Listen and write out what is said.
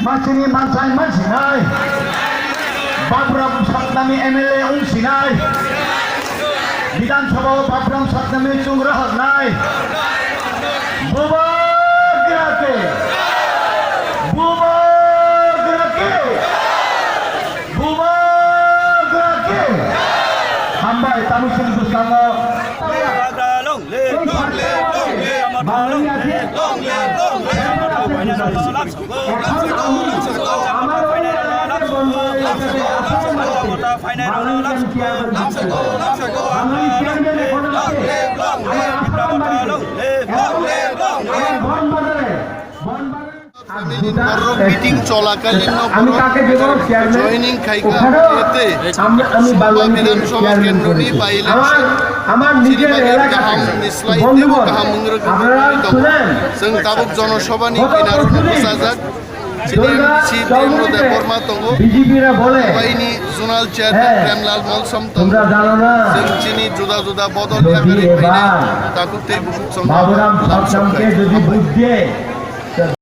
Masini Mansai Mansinai Babram Satnami MLA Unsinai Bidan Sabha Babram Satnami Chungrahar Nai Bubagrake Bubagrake Bubagrake Hambai Tamusin Gustamo meeting চলাকালীন joining খাইকা এতে বিধানসভা কেন্দ্রনি by election আমার নিজের এলাকায় নিসলাইতে কাহা মুংর जों তাবুক জনসভানি কিনারুন বসাজাক চিনি বর্মা তঙ্গো বিজেপিরা বলে বাইনি জোনাল চেয়ারম্যান প্রেমলাল মলসম তঙ্গো তোমরা জানো না जों চিনি জুদা জুদা বদল ইয়াকারি তাকুতে বুকুত বাবুরাম সরকারকে যদি বুঝিয়ে